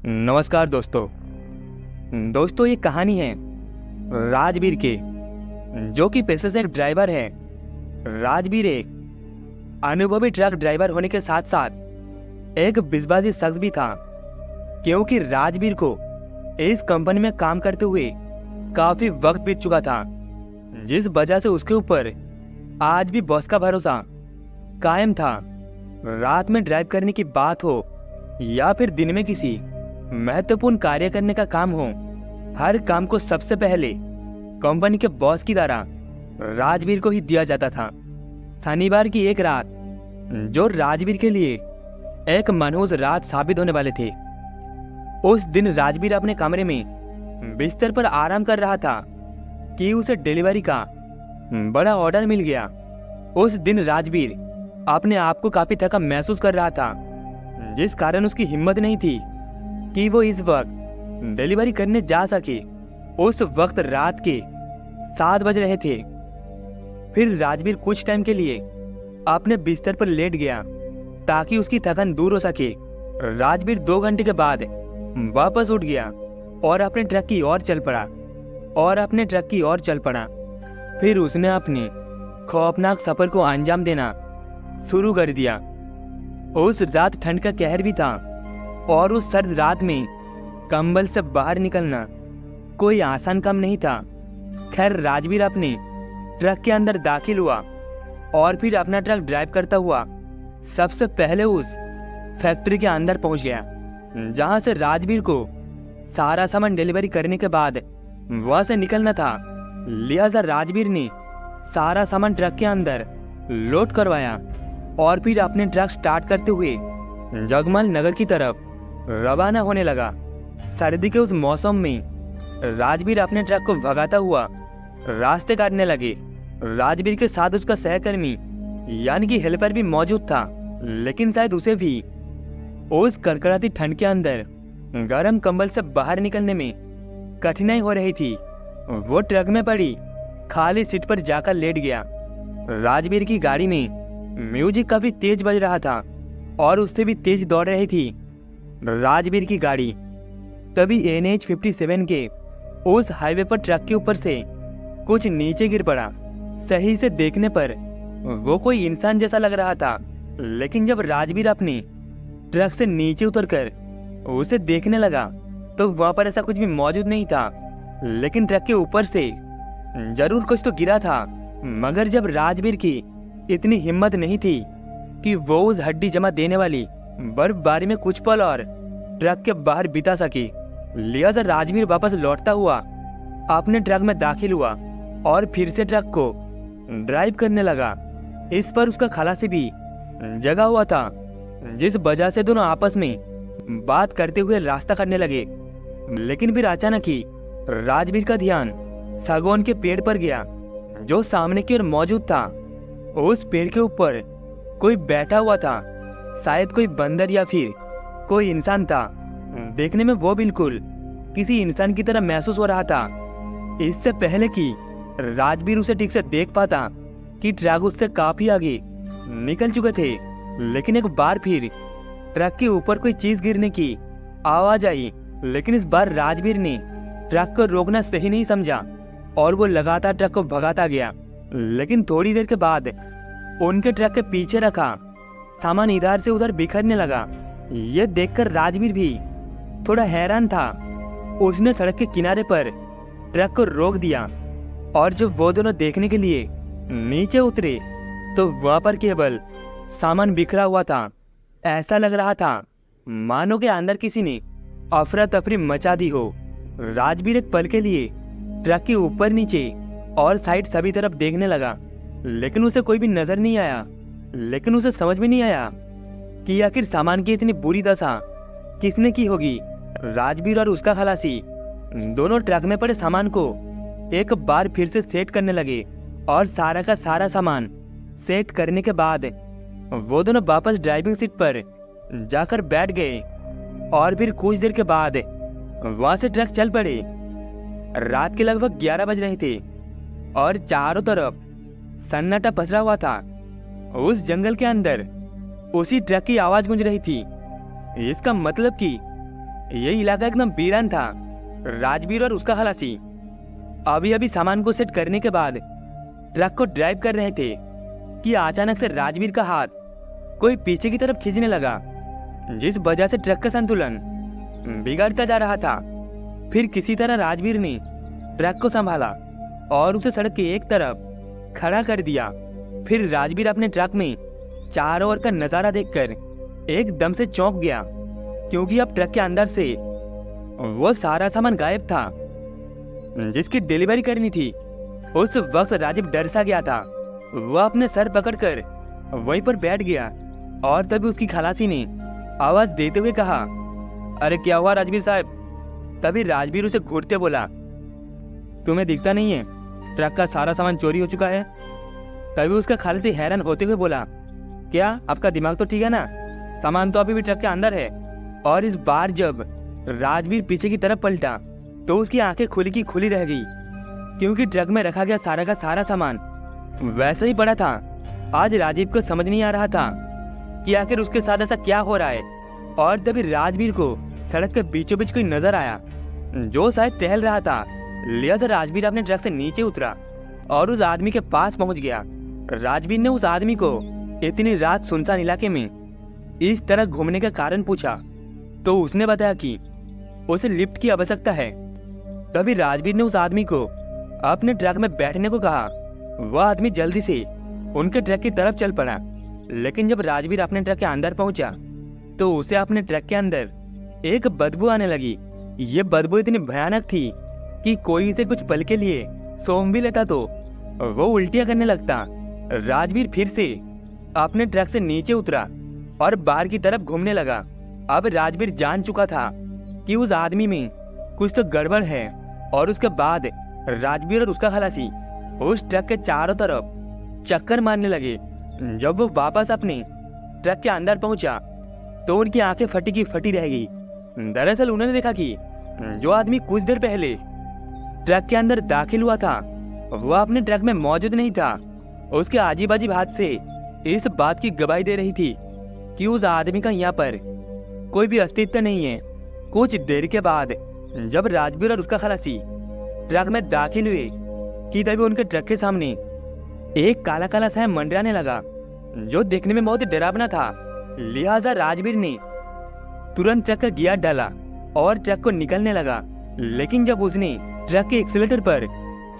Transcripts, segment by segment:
नमस्कार दोस्तों। ये कहानी है राजवीर के, जो कि पेशे से एक ड्राइवर है। राजवीर एक अनुभवी ट्रक ड्राइवर होने के साथ साथ एक बिजबाजी शख्स भी था, क्योंकि राजवीर को इस कंपनी में काम करते हुए काफी वक्त बीत चुका था, जिस वजह से उसके ऊपर आज भी बॉस का भरोसा कायम था। रात में ड्राइव करने की बात हो या फिर दिन में किसी महत्वपूर्ण कार्य करने का काम हो, हर काम को सबसे पहले कंपनी के बॉस की तरह राजवीर को ही दिया जाता था। शनिवार की एक रात, जो राजवीर के लिए एक मनहूस रात साबित होने वाले थे। उस दिन राजवीर अपने कमरे में बिस्तर पर आराम कर रहा था कि उसे डिलीवरी का बड़ा ऑर्डर मिल गया। उस दिन राजवीर अपने आप को काफी थका महसूस कर रहा था, जिस कारण उसकी हिम्मत नहीं थी कि वो इस वक्त डिलीवरी करने जा सके। उस वक्त रात के 7 बज रहे थे। फिर राजवीर कुछ टाइम के लिए अपने बिस्तर पर लेट गया ताकि उसकी थकान दूर हो सके। राजवीर 2 घंटे के बाद वापस उठ गया और अपने ट्रक की ओर चल पड़ा। फिर उसने अपने खौफनाक सफर को अंजाम देना शुरू कर दिया। उस रात ठंड का कहर भी था और उस सर्द रात में कंबल से बाहर निकलना कोई आसान काम नहीं था। खैर, राजवीर अपने ट्रक के अंदर दाखिल हुआ और फिर अपना ट्रक ड्राइव करता हुआ सबसे पहले उस फैक्ट्री के अंदर पहुंच गया, जहां से राजवीर को सारा सामान डिलीवरी करने के बाद वहां से निकलना था। लिहाजा राजवीर ने सारा सामान ट्रक के अंदर लोड करवाया और फिर अपने ट्रक स्टार्ट करते हुए जगमल नगर की तरफ रवाना होने लगा। सर्दी के उस मौसम में राजवीर अपने ट्रक को भगाता हुआ रास्ते काटने लगे। राजवीर के साथ उसका सहकर्मी यानी कि हेल्पर भी मौजूद था, लेकिन शायद उसे भी उस कड़कड़ाती ठंड के अंदर गर्म कंबल से बाहर निकलने में कठिनाई हो रही थी। वो ट्रक में पड़ी खाली सीट पर जाकर लेट गया। राजवीर की गाड़ी में म्यूजिक काफी तेज बज रहा था और उससे भी तेज दौड़ रही थी। राजवीर की गाड़ी तभी NH 57 के उस हाईवे पर ट्रक के ऊपर से कुछ नीचे गिर पड़ा। सही से देखने पर वो कोई इंसान जैसा लग रहा था, लेकिन जब राजवीर अपने ट्रक से नीचे उतरकर उसे देखने लगा तो वहां पर ऐसा कुछ भी मौजूद नहीं था। लेकिन ट्रक के ऊपर से जरूर कुछ तो गिरा था, मगर जब राजवीर की इतनी हिम्मत नहीं थी कि वो उस हड्डी जमा देने वाली बर्फबारी में कुछ पल और ट्रक के बाहर बिता सके, लिहाजा राजवीर वापस लौटता हुआ अपने ट्रक में दाखिल हुआ और फिर से ट्रक को ड्राइव करने लगा। इस पर उसका खलासी भी जगा हुआ था, जिस वजह से दोनों आपस में बात करते हुए रास्ता करने लगे। लेकिन फिर अचानक ही राजवीर का ध्यान सागौन के पेड़ पर गया, जो सामने की ओर मौजूद था। उस पेड़ के ऊपर कोई बैठा हुआ था, शायद कोई बंदर या फिर कोई इंसान था। देखने में वो बिल्कुल किसी इंसान की तरह महसूस हो रहा था। इससे पहले कि राजवीर उसे ठीक से देख पाता कि ट्रक उससे काफी आगे निकल चुके थे, लेकिन एक बार फिर ट्रक के ऊपर कोई चीज गिरने की आवाज आई। लेकिन इस बार राजवीर ने ट्रक को रोकना सही नहीं समझा और वो लगातार ट्रक को भगाता गया। लेकिन थोड़ी देर के बाद उनके ट्रक के पीछे रखा सामान इधर से उधर बिखरने लगा। ये देखकर राजवीर भी थोड़ा हैरान था। उसने सड़क के किनारे पर ट्रक को रोक दिया और जब वो दोनों देखने के लिए नीचे उतरे तो वहां पर केवल सामान बिखरा हुआ था। ऐसा लग रहा था मानो के अंदर किसी ने अफरा तफरी मचा दी हो। राजवीर एक पल के लिए ट्रक के ऊपर नीचे और साइड सभी तरफ देखने लगा, लेकिन उसे कोई भी नजर नहीं आया। लेकिन उसे समझ में नहीं आया कि आखिर सामान की इतनी बुरी दशा किसने की होगी। राजवीर और उसका खलासी दोनों ट्रक में पड़े सामान को एक बार फिर से सेट करने लगे और सारा का सारा सामान सेट करने के बाद वो दोनों वापस ड्राइविंग सीट पर जाकर बैठ गए और फिर कुछ देर के बाद वहां से ट्रक चल पड़े। रात के लगभग 11 बज रहे थे और चारों तरफ सन्नाटा पसरा हुआ था। उस जंगल के अंदर उसी ट्रक की आवाज गूंज रही थी। इसका मतलब कि ये इलाका एकदम वीरान था। राजवीर और उसका खलासी अभी अभी सामान को सेट करने के बाद ट्रक को ड्राइव कर रहे थे कि अचानक से राजवीर का हाथ कोई पीछे की तरफ खींचने लगा, जिस वजह से ट्रक का संतुलन बिगड़ता जा रहा था। फिर किसी तरह राजवीर ने ट्रक को संभाला और उसे सड़क के एक तरफ खड़ा कर दिया। फिर राजवीर अपने ट्रक में चारों ओर का नजारा देखकर एकदम से चौंक गया, क्योंकि अब ट्रक के अंदर से वो सारा सामान गायब था जिसकी डिलीवरी करनी थी। उस वक्त राजीव डर सा गया था। वह अपने सर पकड़कर वहीं पर बैठ गया और तभी उसकी खलासी ने आवाज देते हुए कहा, अरे क्या हुआ राजवीर साहब? तभी राजवीर उसे घूरते बोला, तुम्हें दिखता नहीं है ट्रक का सारा सामान चोरी हो चुका है? तभी उसका खलासी हैरान होते हुए बोला, क्या आपका दिमाग तो ठीक है ना? सामान तो अभी भी ट्रक के अंदर है। और इस बार जब राजवीर पीछे की तरफ पलटा तो उसकी आंखें खुली की खुली रह गई, क्योंकि ट्रक में रखा गया सारा का सारा सामान वैसे ही पड़ा था। आज राजीव को समझ नहीं आ रहा था कि आखिर उसके साथ ऐसा क्या हो रहा है। और तभी राजवीर को सड़क के बीचों बीच कोई नजर आया जो शायद टहल रहा था। लिहाजा राजवीर अपने ट्रक से नीचे उतरा और उस आदमी के पास पहुंच गया। राजवीर ने उस आदमी को इतनी रात सुनसान इलाके में इस तरह घूमने का कारण पूछा तो उसने बताया कि उसे लिफ्ट की आवश्यकता है। तभी राजवीर ने उस आदमी को अपने ट्रक में बैठने को कहा। वह आदमी जल्दी से उनके ट्रक की तरफ चल पड़ा, लेकिन जब राजवीर अपने ट्रक के अंदर पहुंचा तो उसे अपने ट्रक के अंदर एक बदबू आने लगी। ये बदबू इतनी भयानक थी कि कोई इसे कुछ पल के लिए सूंघ भी लेता तो वो उल्टियां करने लगता। राजवीर फिर से अपने ट्रक से नीचे उतरा और बाहर की तरफ घूमने लगा। अब राजवीर जान चुका था कि उस आदमी में कुछ तो गड़बड़ है। और उसके बाद राजवीर और उसका खलासी उस ट्रक के चारों तरफ चक्कर मारने लगे। जब वो वापस अपने ट्रक के अंदर पहुंचा तो उनकी आंखें फटी की फटी रह गई। दरअसल उन्होंने देखा कि जो आदमी कुछ देर पहले ट्रक के अंदर दाखिल हुआ था वह अपने ट्रक में मौजूद नहीं था। उसके अजीब अजीब हाथ से इस बात की गवाही दे रही थी कि उस आदमी का यहाँ पर कोई भी अस्तित्व नहीं है। कुछ देर के बाद जब राजवीर और उसका खलासी ट्रक में दाखिल हुए कि तभी उनके ट्रक के सामने एक काला काला साया मंडराने लगा, जो देखने में बहुत ही डरावना था। लिहाजा राजवीर ने तुरंत ट्रक का गियर डाला और ट्रक को निकलने लगा। लेकिन जब उसने ट्रक के एक्सीलेटर पर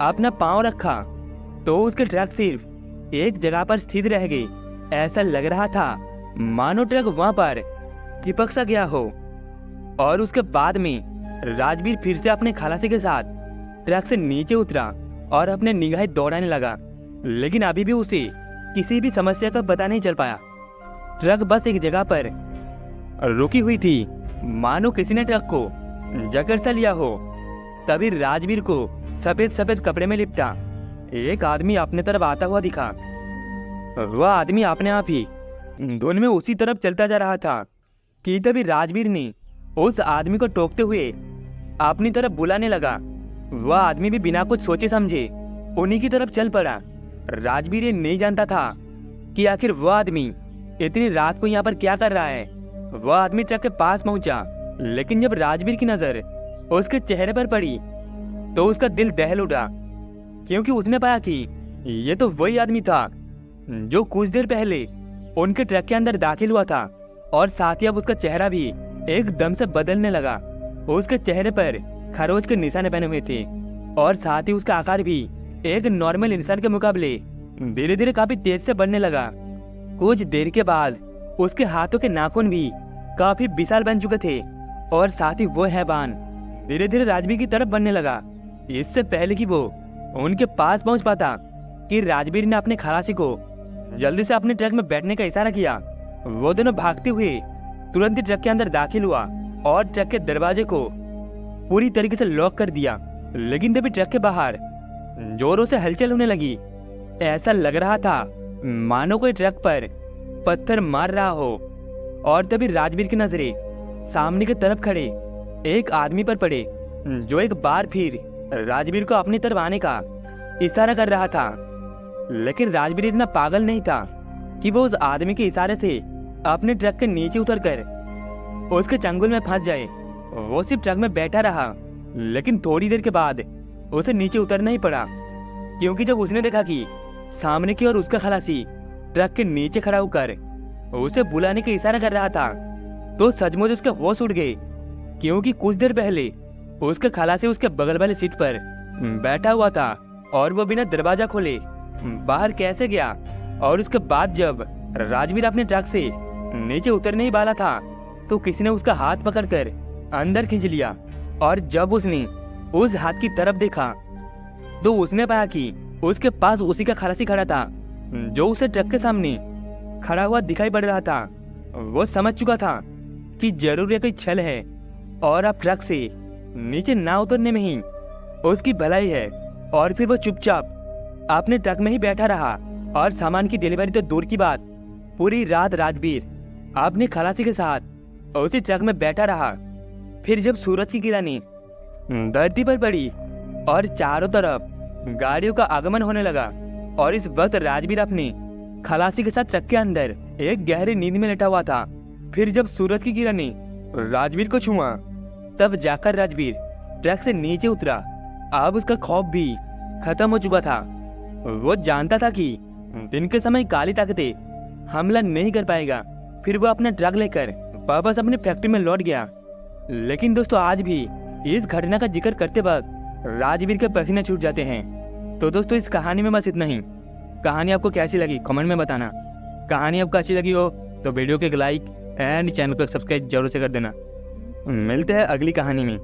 अपना पांव रखा तो उसके ट्रक सिर्फ एक जगह पर स्थित रह गई। ऐसा लग रहा था मानो ट्रक वहां पर चिपक सा गया हो। और उसके बाद में राजवीर फिर से अपने खलासी के साथ ट्रक से नीचे उतरा और अपने निगाहें दौड़ाने लगा, लेकिन अभी भी उसे किसी भी समस्या का पता नहीं चल पाया। ट्रक बस एक जगह पर रुकी हुई थी, मानो किसी ने ट्रक को जकड़ सा लिया हो। तभी राजवीर को सफेद सफेद कपड़े में लिपटा एक आदमी अपने तरफ आता हुआ दिखा। वह आदमी अपने आप ही दोनों में उसी तरफ चलता जा रहा था कि तभी राजवीर ने उस आदमी को टोकते हुए अपनी तरफ बुलाने लगा। वह आदमी भी बिना कुछ सोचे समझे उन्हीं की तरफ चल पड़ा। राजवीर ये नहीं जानता था कि आखिर वह आदमी इतनी रात को यहाँ पर क्या कर रहा है। वह आदमी ट्रक के पास पहुंचा, लेकिन जब राजवीर की नजर उसके चेहरे पर पड़ी तो उसका दिल दहल उठा, क्योंकि उसने पाया कि ये तो वही आदमी था जो कुछ देर पहले उनके ट्रक के अंदर दाखिल हुआ था। और साथ ही अब उसका चेहरा भी एकदम से बदलने लगा। उसके चेहरे पर खरोच के निशाने बने हुए थे और साथ ही उसका आकार भी एक नॉर्मल इंसान के मुकाबले धीरे धीरे काफी तेज से बढ़ने लगा। कुछ देर के बाद उसके हाथों के नाखून भी काफी विशाल बन चुके थे और साथ ही वो हैवान धीरे धीरे राजवीर की तरफ बढ़ने लगा। इससे पहले कि वो उनके पास पहुंच पाता कि राजवीर ने अपने खलासी को जल्दी से अपने ट्रक में बैठने का इशारा किया। वो दोनों भागते हुए तुरंत ही ट्रक के अंदर दाखिल हुआ और ट्रक के दरवाजे को पूरी तरीके से लॉक कर दिया। लेकिन तभी ट्रक के बाहर जोरों से हलचल होने लगी। ऐसा लग रहा था मानो कोई ट्रक पर पत्थर मार रहा हो। और तभी राजवीर की नजरें सामने की तरफ खड़े एक आदमी पर पड़े, जो एक बार फिर राजवीर को अपनी तरफ आने का इशारा कर रहा था। लेकिन राजवीर इतना पागल नहीं था कि वो उस आदमी के इशारे से अपने ट्रक के नीचे उतरकर उसके चंगुल में फंस जाए। वो सिर्फ ट्रक में बैठा रहा, लेकिन थोड़ी देर के बाद उसे नीचे उतरना ही पड़ा, क्योंकि जब उसने देखा कि सामने की ओर उसका खलासी ट्रक के नीचे खड़ा होकर उसे बुलाने का इशारा कर रहा था, तो सचमुच उसके होश उड़ गए, क्योंकि कुछ देर पहले उसका खलासी उसके बगल वाली सीट पर बैठा हुआ था और वो बिना दरवाजा खोले बाहर कैसे गया। और उसके बाद जब राजवीर अपने ट्रक से नीचे उतरने ही वाला था तो किसी ने उसका हाथ पकड़कर अंदर खींच लिया, और जब उसने उस हाथ की तरफ देखा तो उसने पाया कि उसके पास उसी का खलासी खड़ा था जो उसे ट्रक के सामने खड़ा हुआ दिखाई पड़ रहा था। वो समझ चुका था कि जरूर ये कोई छल है और अब ट्रक से नीचे ना उतरने में ही उसकी भलाई है। और फिर वो चुपचाप अपने ट्रक में ही बैठा रहा और सामान की डिलीवरी तो दूर की बात, पूरी रात राजवीर अपने खलासी के साथ उसी ट्रक में बैठा रहा। फिर जब सूरज की किरणें धरती पर पड़ी और चारों तरफ गाड़ियों का आगमन होने लगा, और इस वक्त राजवीर अपने खलासी के साथ ट्रक के अंदर एक गहरी नींद में लेटा हुआ था। फिर जब सूरज की किरणें राजवीर को छुआ तब जाकर राजवीर ट्रक से नीचे उतरा। अब उसका खौफ भी खत्म हो चुका था। वो जानता था कि दिन के समय काली ताकतें हमला नहीं कर पाएगा। फिर वो अपना ट्रक लेकर वापस अपने फैक्ट्री में लौट गया। लेकिन दोस्तों, आज भी इस घटना का जिक्र करते वक्त राजवीर के पसीने छूट जाते हैं। तो दोस्तों, इस कहानी में बस इतना ही। कहानी आपको कैसी लगी कमेंट में बताना। कहानी आपको अच्छी लगी हो तो वीडियो को एक लाइक एंड चैनल को सब्सक्राइब जरूर से कर देना। मिलते हैं अगली कहानी में।